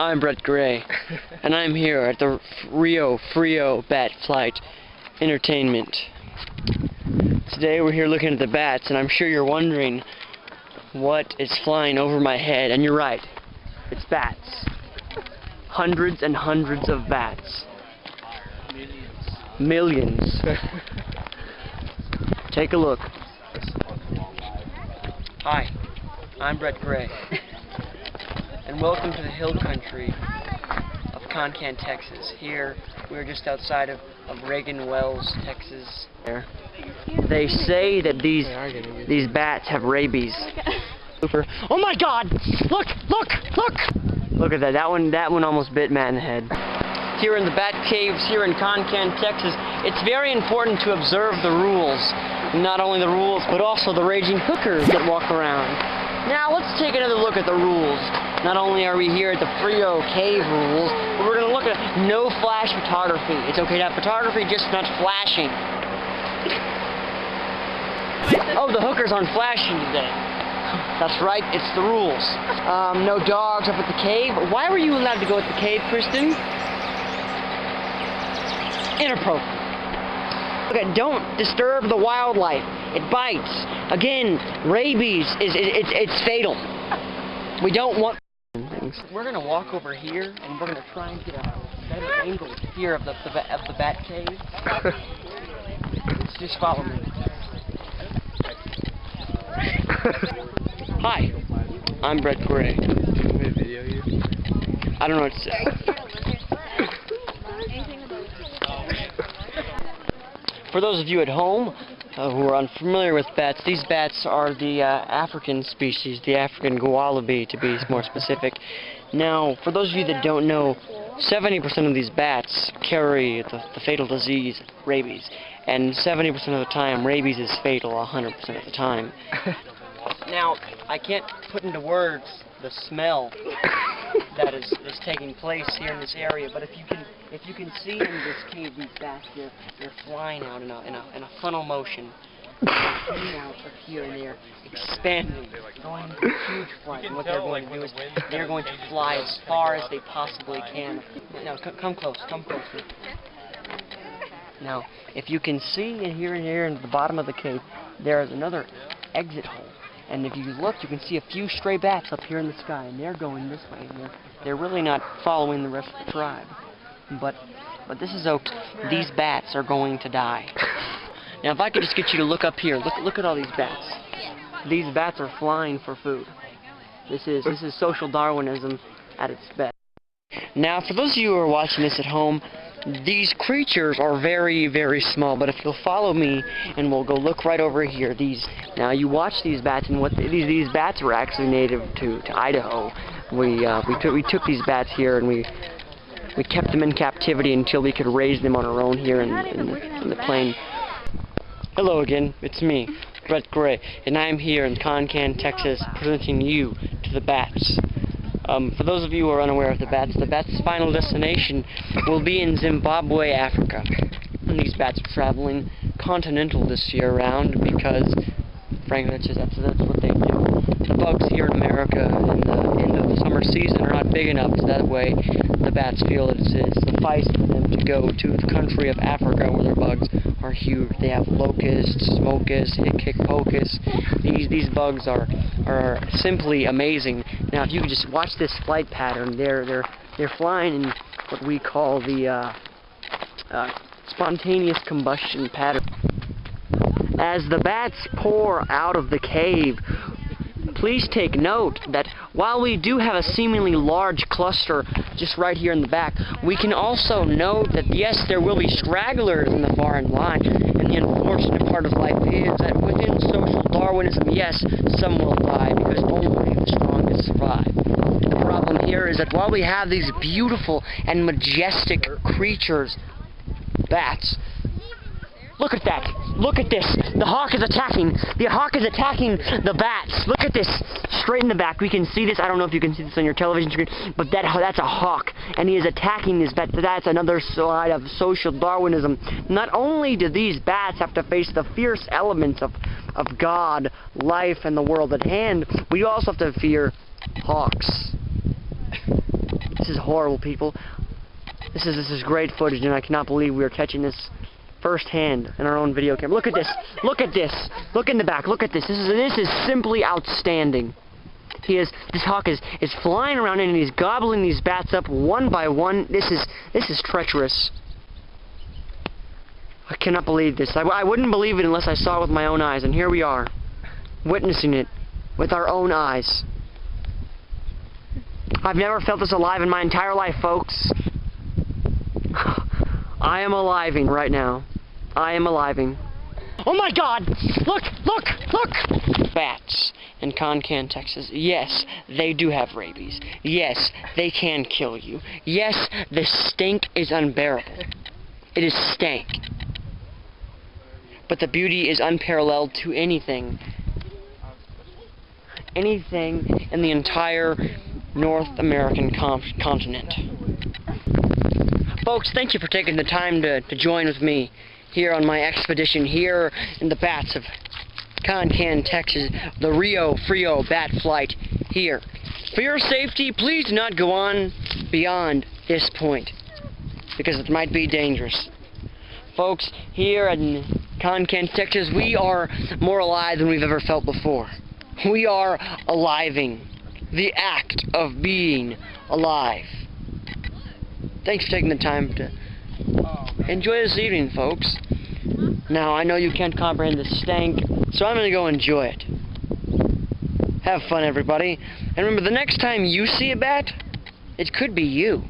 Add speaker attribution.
Speaker 1: I'm Brett Gray, and I'm here at the Rio Frio Bat Flight Entertainment. Today we're here looking at the bats, and I'm sure you're wondering what is flying over my head, and you're right, it's bats. Hundreds and hundreds of bats. Millions. Take a look. Hi, I'm Brett Gray, and welcome to the hill country of Concan, Texas. Here, we're just outside of Reagan Wells, Texas. They say that these bats have rabies. Oh my God! Look! Look! Look! Look at that. That one almost bit Matt in the head. Here in the bat caves here in Concan, Texas, it's very important to observe the rules. Not only the rules, but also the raging hookers that walk around. Now let's take another look at the rules. Not only are we here at the Frio Cave rules, but we're going to look at no flash photography. It's okay to have photography, just not flashing. Oh, the hookers aren't flashing today. That's right, it's the rules. No dogs up at the cave. Why were you allowed to go at the cave, Kristen? Inappropriate. Okay, don't disturb the wildlife. It bites. Again, rabies it's fatal. We don't want things. We're gonna walk over here, and we're gonna try and get a better angle here of the bat cave. Just follow me. Hi, I'm Brett Gray. I don't know what to say. For those of you at home who are unfamiliar with bats, these bats are the African species, the African goalaby to be more specific. Now, for those of you that don't know, 70% of these bats carry the fatal disease, rabies. And 70% of the time, rabies is fatal 100% of the time. Now, I can't put into words the smell that is taking place here in this area, but if you can see in this cave, these bats, they're flying out in a funnel motion. They're coming out of here and they're expanding, going into a huge flight. And what they're going to do is they're going to fly as far as they possibly can. Now, come close, come closer. Now, if you can see in here in the bottom of the cave, there is another exit hole. And if you look, you can see a few stray bats up here in the sky, and they're going this way. And they're really not following the rest of the tribe. But this is okay. These bats are going to die. Now, if I could just get you to look up here, look at all these bats. These bats are flying for food. This is social Darwinism at its best. Now, for those of you who are watching this at home, these creatures are very, very small, but if you'll follow me, and we'll go look right over here, now you watch these bats, and these bats were actually native to Idaho. We took these bats here, and we kept them in captivity until we could raise them on our own here in the plain. Hello again, it's me, Brett Gray, and I'm here in Concan, Texas, presenting you to the bats. For those of you who are unaware of the bats' final destination will be in Zimbabwe, Africa. And these bats are traveling continental this year round because, frankly, that's what they do. The bugs here in America in the end of the summer season are not big enough, so that way the bats feel it suffice for them to go to the country of Africa where their bugs are huge. They have locusts, smokus, hic-hic-pocus. These bugs are simply amazing. Now, if you could just watch this flight pattern, they're flying in what we call the spontaneous combustion pattern. As the bats pour out of the cave, please take note that while we do have a seemingly large cluster just right here in the back, we can also note that, yes, there will be stragglers in the far end line, and the unfortunate part of life is that within social Darwinism, yes, some will die because only the strongest survive. The problem here is that while we have these beautiful and majestic creatures, bats, look at that. Look at this. The hawk is attacking. The hawk is attacking the bats. Look at this. Straight in the back. We can see this. I don't know if you can see this on your television screen, but that's a hawk. And he is attacking this bat. That's another side of social Darwinism. Not only do these bats have to face the fierce elements of God, life, and the world at hand, we also have to fear hawks. This is horrible, people. This is great footage, and I cannot believe we are catching this firsthand in our own video camera. Look at this. Look at this. Look in the back. Look at this. This is simply outstanding. This hawk is flying around and he's gobbling these bats up one by one. This is treacherous. I cannot believe this. I wouldn't believe it unless I saw it with my own eyes, and here we are, witnessing it with our own eyes. I've never felt this alive in my entire life, folks. I am aliving right now. I am aliving. Oh my God! Look! Look! Look! Bats in Concan, Texas. Yes, they do have rabies. Yes, they can kill you. Yes, the stink is unbearable. It is stank. But the beauty is unparalleled to anything in the entire North American continent. Folks, thank you for taking the time to join with me here on my expedition here in the bats of Concan, Texas, the Rio Frio bat flight here. For your safety, please do not go on beyond this point, because it might be dangerous. Folks, here in Concan, Texas, we are more alive than we've ever felt before. We are aliving. The act of being alive. Thanks for taking the time to enjoy this evening, folks. Now, I know you can't comprehend the stank, so I'm going to go enjoy it. Have fun, everybody. And remember, the next time you see a bat, it could be you.